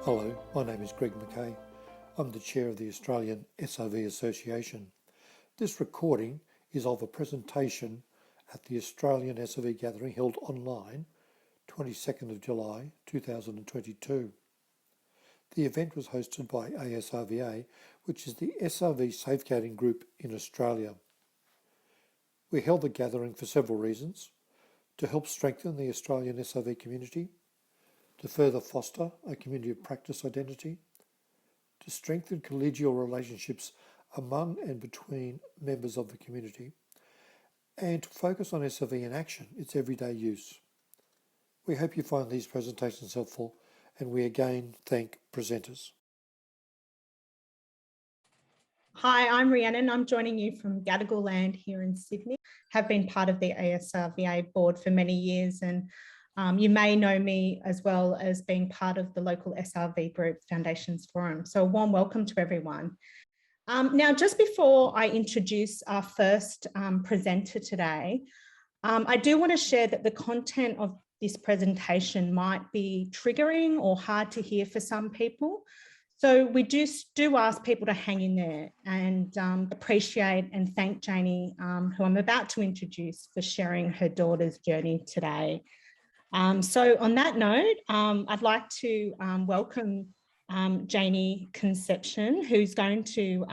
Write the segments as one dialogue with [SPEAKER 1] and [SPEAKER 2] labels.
[SPEAKER 1] Hello, my name is Greg McKay. I'm the chair of the Australian SRV Association. This recording is of a presentation at the Australian SRV gathering held online 22nd of July 2022. The event was hosted by ASRVA, which is the SRV safeguarding group in Australia. We held the gathering for several reasons: to help strengthen the Australian SRV community, to further foster a community of practice identity, to strengthen collegial relationships among and between members of the community, and to focus on SRV in action, its everyday use. We hope you find these presentations helpful, and we again thank presenters.
[SPEAKER 2] Hi, I'm Rhiannon. I'm joining you from Gadigal land here in Sydney. Have been part of the ASRVA board for many years, and you may know me as well as being part of the local SRV group Foundations Forum. So a warm welcome to everyone. Now, just before I introduce our first presenter today, I do want to share that the content of this presentation might be triggering or hard to hear for some people. So we do ask people to hang in there, and appreciate and thank Janie, who I'm about to introduce, for sharing her daughter's journey today. So on that note, I'd like to welcome Janie Concepcion, who's going to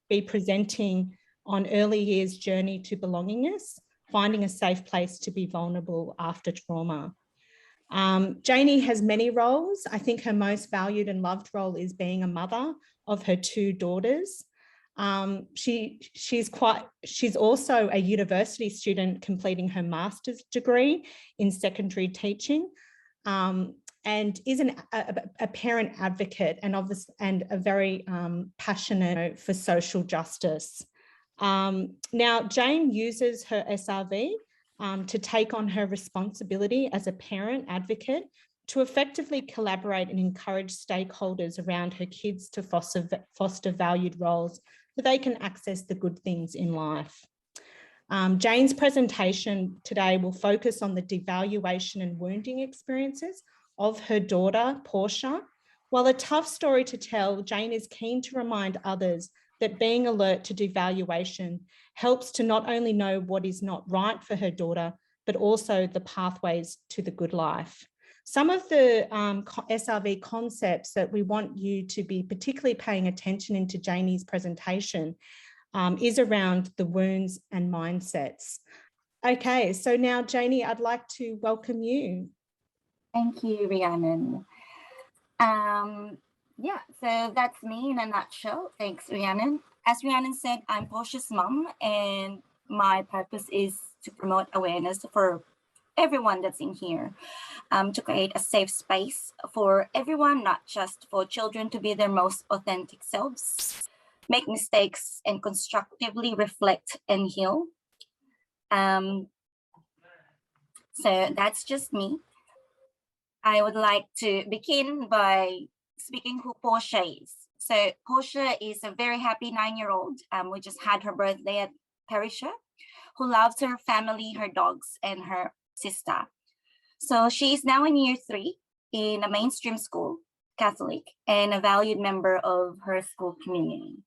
[SPEAKER 2] be presenting on early years journey to belongingness, finding a safe place to be vulnerable after trauma. Janie has many roles. I think her most valued and loved role is being a mother of her two daughters. She's also a university student completing her master's degree in secondary teaching, and is a parent advocate and a very passionate for social justice. Now, Jane uses her SRV to take on her responsibility as a parent advocate to effectively collaborate and encourage stakeholders around her kids to foster valued roles so they can access the good things in life. Jane's presentation today will focus on the devaluation and wounding experiences of her daughter, Portia. While a tough story to tell, Jane is keen to remind others that being alert to devaluation helps to not only know what is not right for her daughter, but also the pathways to the good life. Some of the SRV concepts that we want you to be particularly paying attention into Janie's presentation is around the wounds and mindsets. Okay, so now Janie, I'd like to welcome you.
[SPEAKER 3] Thank you, Rhiannon. Yeah, so that's me in a nutshell. Thanks, Rhiannon. As Rhiannon said, I'm Portia's mom, and my purpose is to promote awareness for everyone that's in here, to create a safe space for everyone, not just for children to be their most authentic selves, make mistakes, and constructively reflect and heal. So that's just me. I would like to begin by speaking who Portia is. So Portia is a very happy 9-year-old. We just had her birthday at Perisha, who loves her family, her dogs, and her sister. So she is now in year 3 in a mainstream school, Catholic, and a valued member of her school community.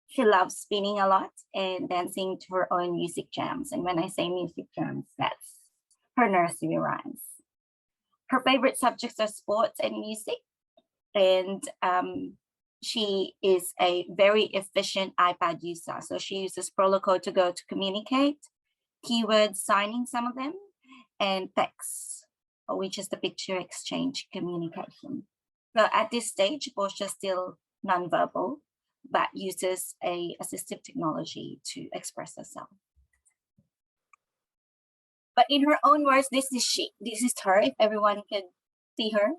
[SPEAKER 3] She loves spinning a lot and dancing to her own music jams. And when I say music jams, that's her nursery rhymes. Her favorite subjects are sports and music, and she is a very efficient iPad user. So she uses Proloco to go to communicate, keyword signing some of them, and text, which is the picture exchange communication. So at this stage, Portia is still nonverbal, but uses a assistive technology to express herself. But in her own words, this is she. This is her, if everyone can see her.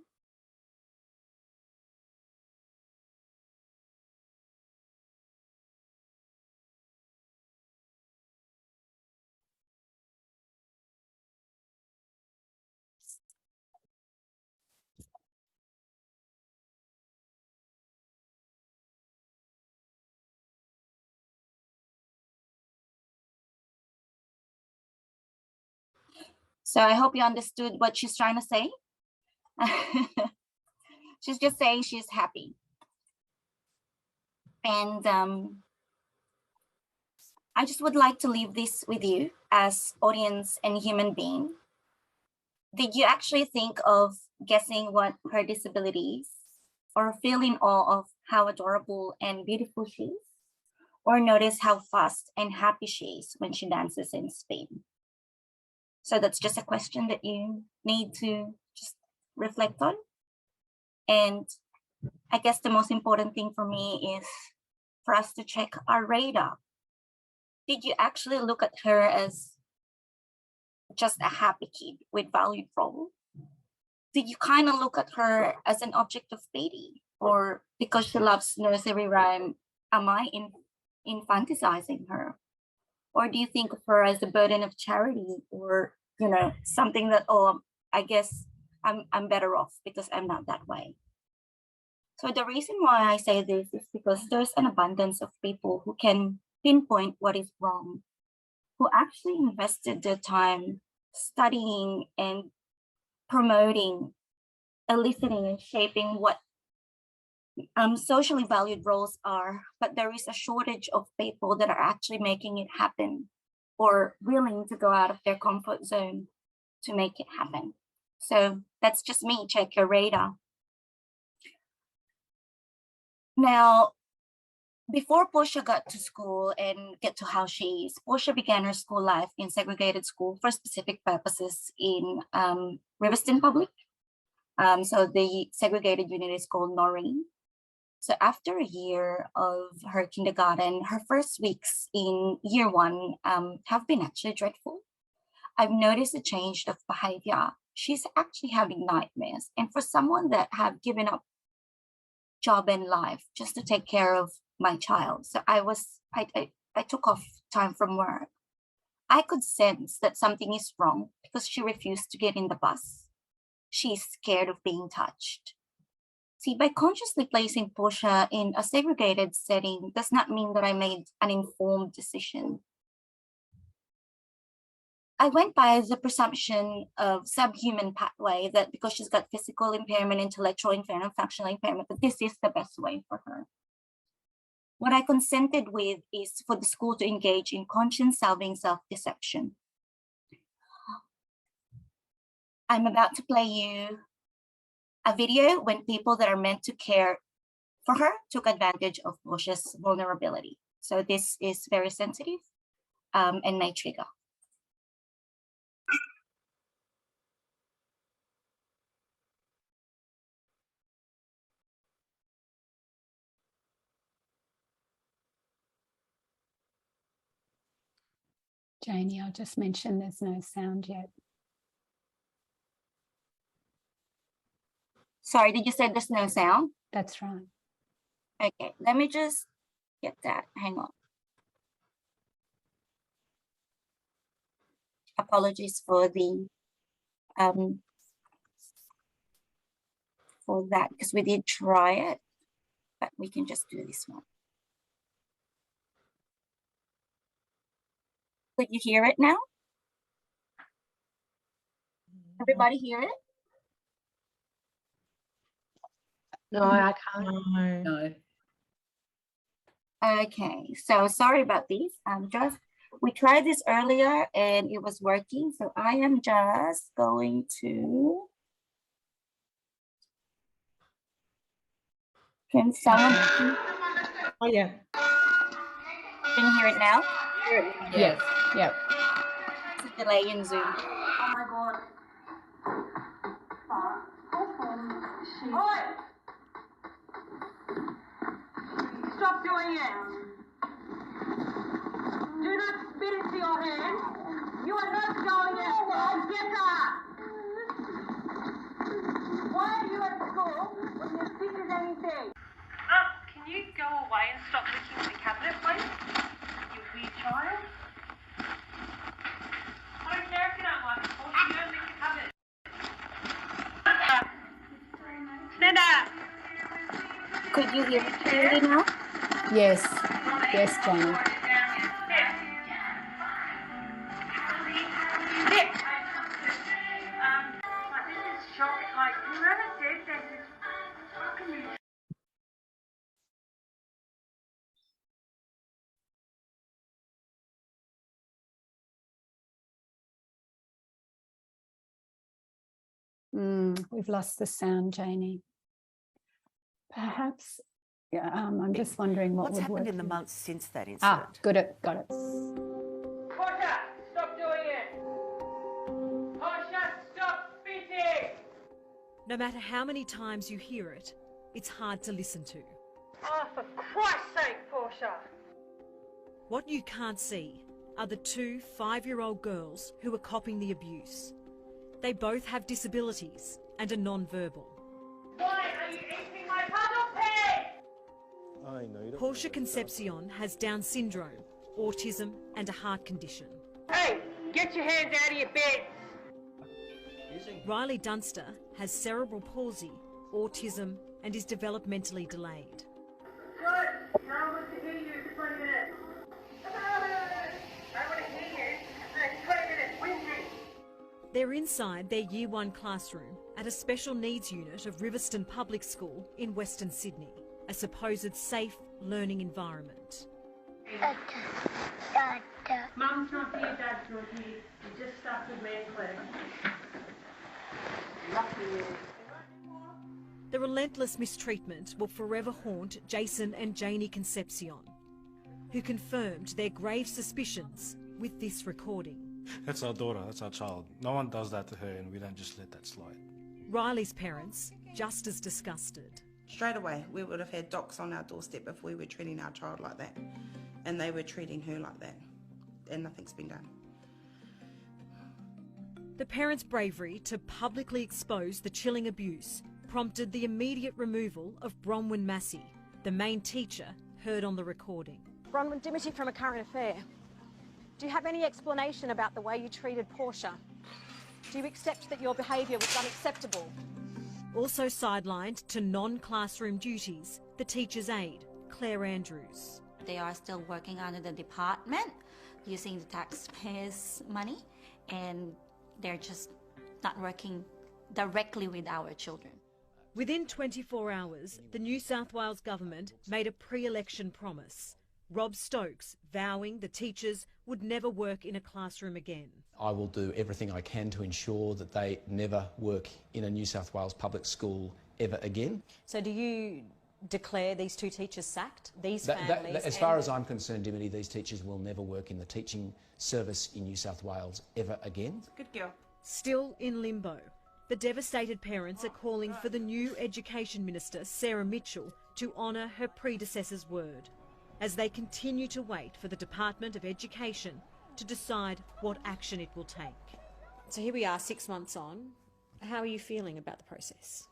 [SPEAKER 3] So I hope you understood what she's trying to say. She's just saying she's happy. And I just would like to leave this with you as audience and human being. Did you actually think of guessing what her disability is, or feel in awe of how adorable and beautiful she is, or notice how fast and happy she is when she dances in Spain? So that's just a question that you need to just reflect on. And I guess the most important thing for me is for us to check our radar. Did you actually look at her as just a happy kid with valued role? Did you kind of look at her as an object of pity, or because she loves nursery rhyme, am I infantilizing her? Or do you think of her as a burden of charity, or something that, oh, I guess I'm better off because I'm not that way? So the reason why I say this is because there's an abundance of people who can pinpoint what is wrong, who actually invested their time studying and promoting, eliciting and shaping what socially valued roles are, but there is a shortage of people that are actually making it happen or willing to go out of their comfort zone to make it happen. So that's just me. Check your radar. Now, before Portia got to school and get to how she is, Portia began her school life in segregated school for specific purposes in Riverstone Public. So the segregated unit is called Noreen. So after a year of her kindergarten, her first weeks in year one have been actually dreadful. I've noticed a change of behavior. She's actually having nightmares. And for someone that have given up job and life just to take care of my child, so I took off time from work. I could sense that something is wrong because she refused to get in the bus. She's scared of being touched. See, by consciously placing Portia in a segregated setting does not mean that I made an informed decision. I went by the presumption of subhuman pathway that because she's got physical impairment, intellectual impairment, functional impairment, that this is the best way for her. What I consented with is for the school to engage in conscience-salving self-deception. I'm about to play you a video when people that are meant to care for her took advantage of Portia's vulnerability. So this is very sensitive and may trigger.
[SPEAKER 4] Janie, I'll just mention there's no sound yet.
[SPEAKER 3] Sorry, did you say there's no sound?
[SPEAKER 4] That's right.
[SPEAKER 3] Okay, let me just get that. Hang on. Apologies for the for that, because we did try it, but we can just do this one. Could you hear it now? Everybody hear it?
[SPEAKER 5] No, I can't.
[SPEAKER 4] No.
[SPEAKER 3] Okay, so sorry about this. We tried this earlier and it was working. So I am just going to. Can someone?
[SPEAKER 2] Oh, yeah.
[SPEAKER 3] Can you hear it now?
[SPEAKER 4] Yes. Yep.
[SPEAKER 3] It's a delay in Zoom.
[SPEAKER 6] Oh my god. Oi! Stop doing it. Do not spit into your hand. You are not going out. Get up. Why are you at school when your sick is anything? Can you go away and stop licking the cabinet, please? You weird child. I don't care if you don't like it, Portia. You don't lick the cabinet. Stand up.
[SPEAKER 3] Could you hear it clearly now?
[SPEAKER 4] Yes. Yes, Janie.
[SPEAKER 6] This is shocking. Like, whoever said this is
[SPEAKER 4] We've lost the sound, Janie. Perhaps, yeah, I'm just wondering what
[SPEAKER 7] What's
[SPEAKER 4] would
[SPEAKER 7] happened
[SPEAKER 4] work
[SPEAKER 7] in the
[SPEAKER 4] here.
[SPEAKER 7] months since that incident?
[SPEAKER 4] Ah, got it.
[SPEAKER 6] Portia, stop doing it! Portia, stop spitting!
[SPEAKER 8] No matter how many times you hear it, it's hard to listen to.
[SPEAKER 6] Oh, for Christ's sake, Portia!
[SPEAKER 8] What you can't see are the two 5-year-old girls who are copping the abuse. They both have disabilities and are non-verbal.
[SPEAKER 6] Why are you eating my puzzle pig?
[SPEAKER 8] Portia Concepcion has Down syndrome, autism and a heart condition.
[SPEAKER 6] Hey, get your hands out of your beds!
[SPEAKER 8] Riley Dunster has cerebral palsy, autism and is developmentally delayed.
[SPEAKER 6] Good, no one wants to hear you for 20 minutes. I want to hear you for the next 20 minutes, whinging.
[SPEAKER 8] They're inside their Year 1 classroom at a special needs unit of Riverstone Public School in Western Sydney, a supposed safe learning environment.
[SPEAKER 6] Mum's not here, Dad's not here. You're just stuck with me and Claire.
[SPEAKER 8] The relentless mistreatment will forever haunt Jason and Janie Concepcion, who confirmed their grave suspicions with this recording.
[SPEAKER 9] That's our daughter, that's our child. No one does that to her and we don't just let that slide.
[SPEAKER 8] Riley's parents, just as disgusted.
[SPEAKER 10] Straight away, we would have had docs on our doorstep if we were treating our child like that. And they were treating her like that. And nothing's been done.
[SPEAKER 8] The parents' bravery to publicly expose the chilling abuse prompted the immediate removal of Bronwyn Massey, the main teacher heard on the recording.
[SPEAKER 11] Bronwyn Dimity from A Current Affair. Do you have any explanation about the way you treated Portia? Do you accept that your behaviour was unacceptable?
[SPEAKER 8] Also sidelined to non-classroom duties, the teacher's aide, Claire Andrews.
[SPEAKER 3] They are still working under the department using the taxpayers' money, and they're just not working directly with our children.
[SPEAKER 8] Within 24 hours, the New South Wales government made a pre-election promise. Rob Stokes vowing the teachers would never work in a classroom again.
[SPEAKER 12] I will do everything I can to ensure that they never work in a New South Wales public school ever again.
[SPEAKER 11] So do you declare these two teachers sacked? These families?
[SPEAKER 12] As far as I'm concerned, Dimity, these teachers will never work in the teaching service in New South Wales ever again.
[SPEAKER 10] Good girl.
[SPEAKER 8] Still in limbo, the devastated parents are calling for the new Education Minister, Sarah Mitchell, to honour her predecessor's word, as they continue to wait for the Department of Education to decide what action it will take.
[SPEAKER 11] So here we are 6 months on. How are you feeling about the process?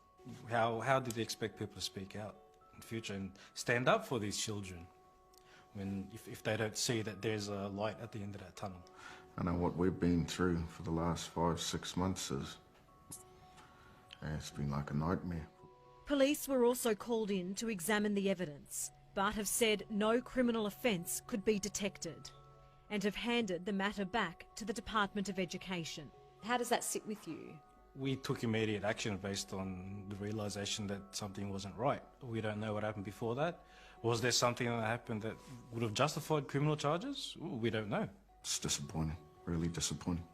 [SPEAKER 9] How do they expect people to speak out in the future and stand up for these children when if they don't see that there's a light at the end of that tunnel?
[SPEAKER 13] I know what we've been through for the last 5-6 months it's been like a nightmare.
[SPEAKER 8] Police were also called in to examine the evidence, but have said no criminal offence could be detected and have handed the matter back to the Department of Education.
[SPEAKER 11] How does that sit with you?
[SPEAKER 9] We took immediate action based on the realisation that something wasn't right. We don't know what happened before that. Was there something that happened that would have justified criminal charges? We don't know.
[SPEAKER 13] It's disappointing, really disappointing.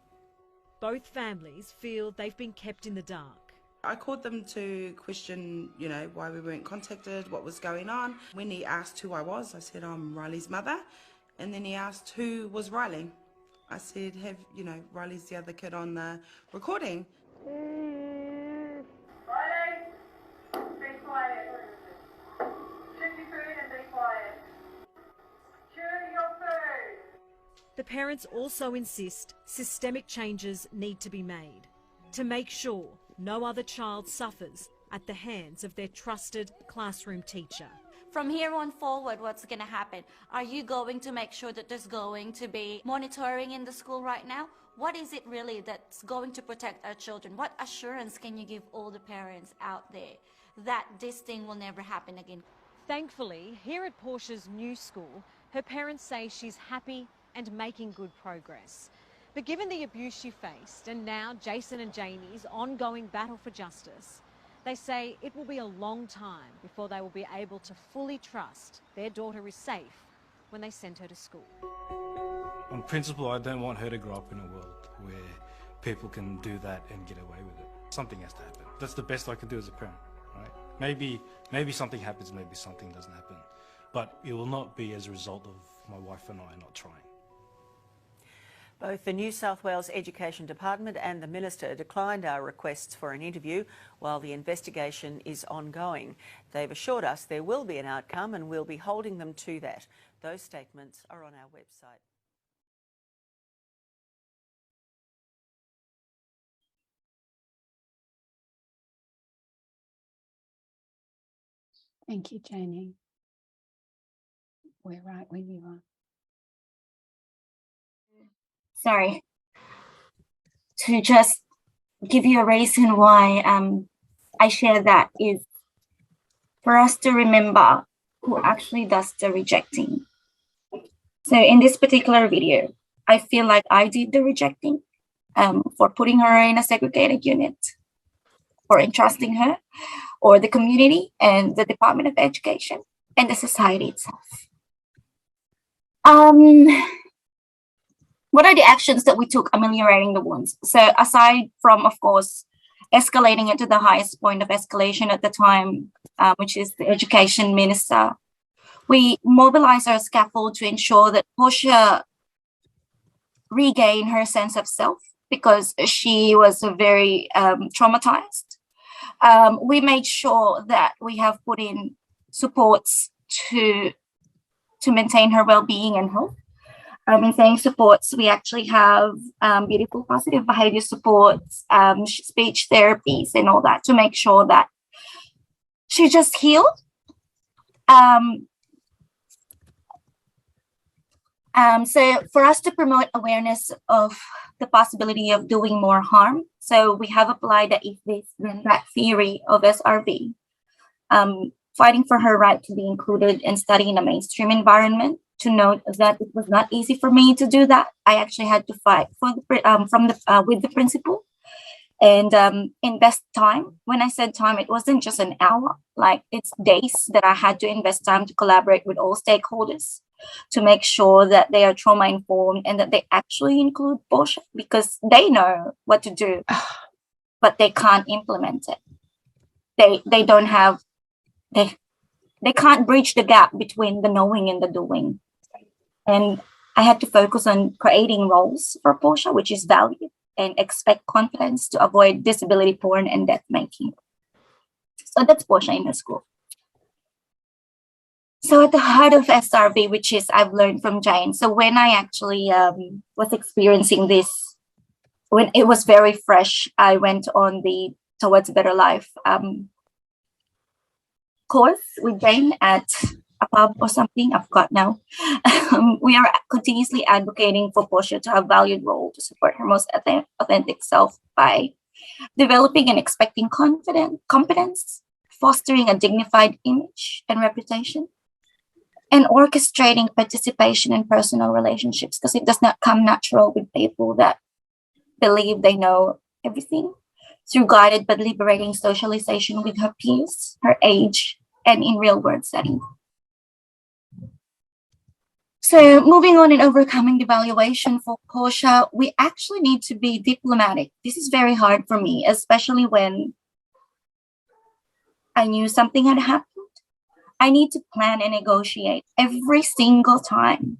[SPEAKER 8] Both families feel they've been kept in the dark.
[SPEAKER 10] I called them to question, why we weren't contacted, what was going on. When he asked who I was, I said, I'm Riley's mother. And then he asked who was Riley. I said, Riley's the other kid on the recording.
[SPEAKER 6] Riley, be quiet. Chew your food and be quiet. Chew your food.
[SPEAKER 8] The parents also insist systemic changes need to be made to make sure no other child suffers at the hands of their trusted classroom teacher.
[SPEAKER 3] From here on forward, what's going to happen? Are you going to make sure that there's going to be monitoring in the school right now? What is it really that's going to protect our children? What assurance can you give all the parents out there that this thing will never happen again?
[SPEAKER 11] Thankfully, here at Portia's new school, her parents say she's happy and making good progress. But given the abuse she faced and now Jason and Janie's ongoing battle for justice, they say it will be a long time before they will be able to fully trust their daughter is safe when they send her to school.
[SPEAKER 9] On principle, I don't want her to grow up in a world where people can do that and get away with it. something has to happen. That's the best I can do as a parent, right? Maybe something happens, maybe something doesn't happen, but it will not be as a result of my wife and I not trying.
[SPEAKER 7] Both the New South Wales Education Department and the Minister declined our requests for an interview while the investigation is ongoing. They've assured us there will be an outcome and we'll be holding them to that. Those statements are on our website.
[SPEAKER 4] Thank you, Janie. We're right where you are.
[SPEAKER 3] Sorry. To just give you a reason why I share that is for us to remember who actually does the rejecting. So in this particular video, I feel like I did the rejecting for putting her in a segregated unit, for entrusting her, or the community and the Department of Education and the society itself. What are the actions that we took ameliorating the wounds? So aside from, of course, escalating it to the highest point of escalation at the time, which is the Education Minister, we mobilized our scaffold to ensure that Portia regained her sense of self because she was very traumatized. We made sure that we have put in supports to maintain her well-being and health. In saying supports, we actually have beautiful positive behavior supports, speech therapies and all that to make sure that she just healed. So for us to promote awareness of the possibility of doing more harm, so we have applied the if this then that theory of SRV, fighting for her right to be included and study in a mainstream environment. To note that it was not easy for me to do that. I actually had to fight for with the principal and invest time. When I said time, it wasn't just an hour, like it's days that I had to invest time to collaborate with all stakeholders to make sure that they are trauma informed and that they actually include Portia because they know what to do, but they can't implement it. They don't have, they can't bridge the gap between the knowing and the doing. And I had to focus on creating roles for Portia, which is value, and expect confidence to avoid disability porn and death making. So that's Portia in the school. So at the heart of SRV, which is I've learned from Jane. So when I actually was experiencing this, when it was very fresh, I went on the Towards a Better Life course with Jane at a pub or something, I forgot now. We are continuously advocating for Portia to have a valued role to support her most authentic self by developing and expecting competence, fostering a dignified image and reputation, and orchestrating participation in personal relationships because it does not come natural with people that believe they know everything, through guided but liberating socialization with her peers, her age, and in real world setting. So moving on and overcoming devaluation for Portia, we actually need to be diplomatic. This is very hard for me, especially when I knew something had happened. I need to plan and negotiate every single time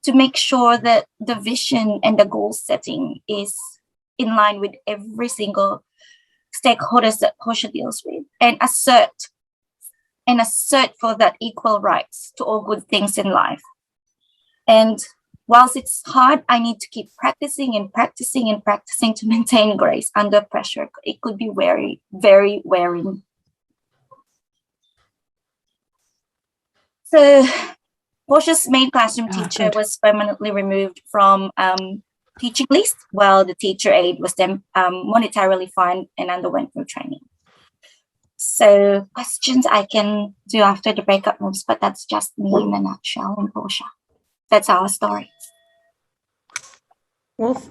[SPEAKER 3] to make sure that the vision and the goal setting is in line with every single stakeholders that Portia deals with, and assert for that equal rights to all good things in life. And whilst it's hard, I need to keep practicing and practicing and practicing to maintain grace under pressure. It could be very, very wearing. So Portia's main classroom teacher was permanently removed from teaching list, while the teacher aide was then monetarily fined and underwent new training. So questions I can do after the breakup rooms, but that's just me in a nutshell in Portia. That's our story.
[SPEAKER 2] Well,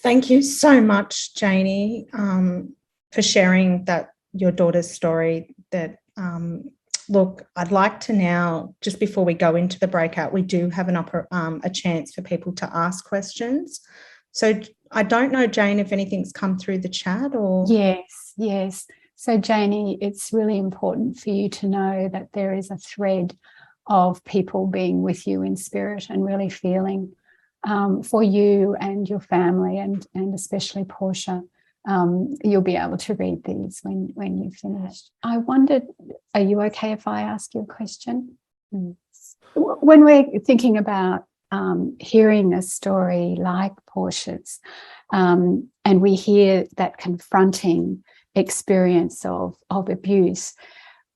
[SPEAKER 2] thank you so much, Janie, for sharing your daughter's story. Look, I'd like to now, just before we go into the breakout, we do have a chance for people to ask questions. So I don't know, Jane, if anything's come through the chat or...
[SPEAKER 4] Yes. So, Janie, it's really important for you to know that there is a thread of people being with you in spirit and really feeling for you and your family, and especially Portia. You'll be able to read these when you've finished. I wondered, are you okay if I ask you a question? When we're thinking about hearing a story like Portia's, and we hear that confronting experience of abuse,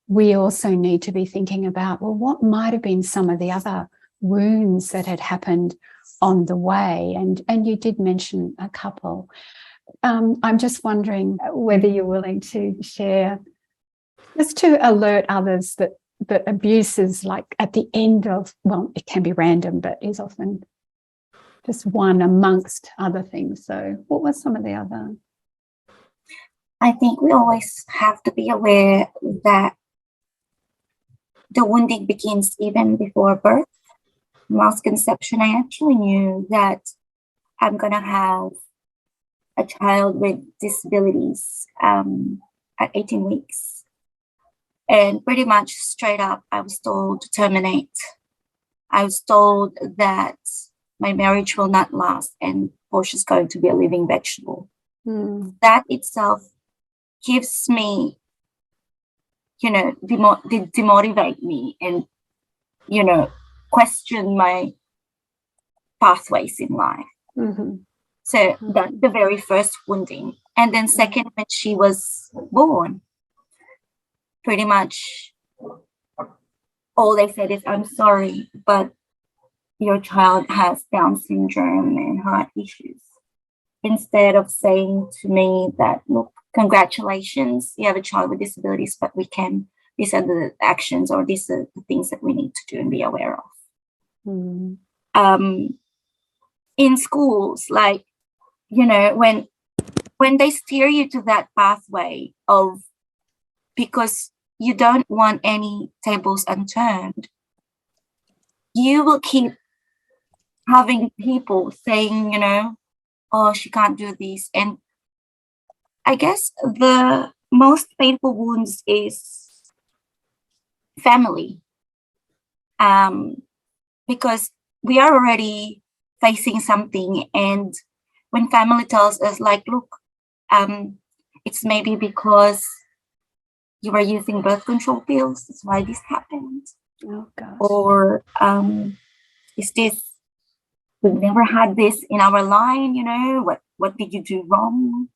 [SPEAKER 4] we also need to be thinking about, well, what might have been some of the other wounds that had happened on the way, and you did mention a couple. I'm just wondering whether you're willing to share, just to alert others that abuse is like at the end of, well, it can be random, but is often just one amongst other things. So what were some of the other?
[SPEAKER 3] I think we always have to be aware that the wounding begins even before birth. Whilst conception, I actually knew that I'm going to have a child with disabilities at 18 weeks. And pretty much straight up, I was told to terminate. I was told that my marriage will not last and Portia's going to be a living vegetable. That itself gives me, demotivate me and, question my pathways in life. So that's the very first wounding. And then second, when she was born, pretty much all they said is, I'm sorry, but your child has Down syndrome and heart issues. Instead of saying to me that, look, congratulations, you have a child with disabilities, but these are the actions or these are the things that we need to do and be aware of. In schools, like, when they steer you to that pathway of, because you don't want any tables unturned, you will keep having people saying, oh, she can't do this. And I guess the most painful wounds is family, because we are already facing something, and when family tells us, like, look, it's maybe because you were using birth control pills, that's why this happened.
[SPEAKER 4] Oh gosh.
[SPEAKER 3] Or is this, we've never had this in our line, what did you do wrong?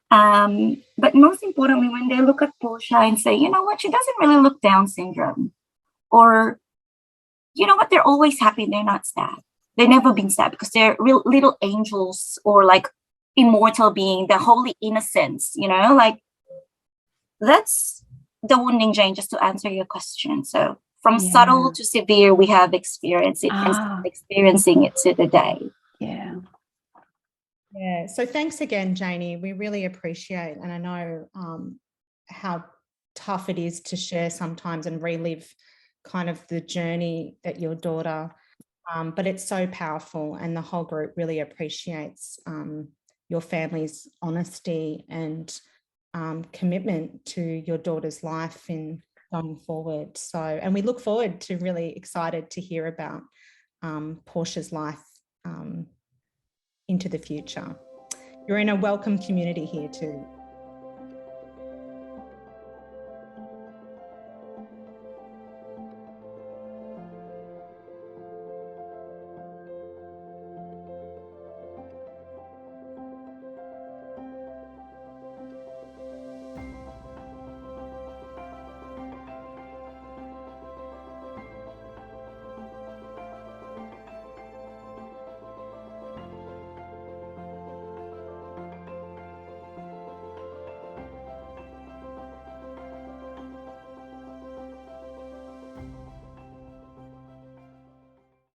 [SPEAKER 3] But most importantly, when they look at Portia and say, you know what, she doesn't really look Down syndrome, or you know what, they're always happy, they're not sad. They've never been sad because they're real little angels, or like immortal being, the holy innocence, like that's the wounding, Jane, just to answer your question. So from subtle to severe, we have experienced it and still experiencing it to the day.
[SPEAKER 2] Yeah. So thanks again, Janie. We really appreciate, and I know how tough it is to share sometimes and relive kind of the journey that your daughter, but it's so powerful, and the whole group really appreciates your family's honesty and commitment to your daughter's life in going forward. So, and we look forward to, really excited to hear about Portia's life into the future. You're in a welcome community here too.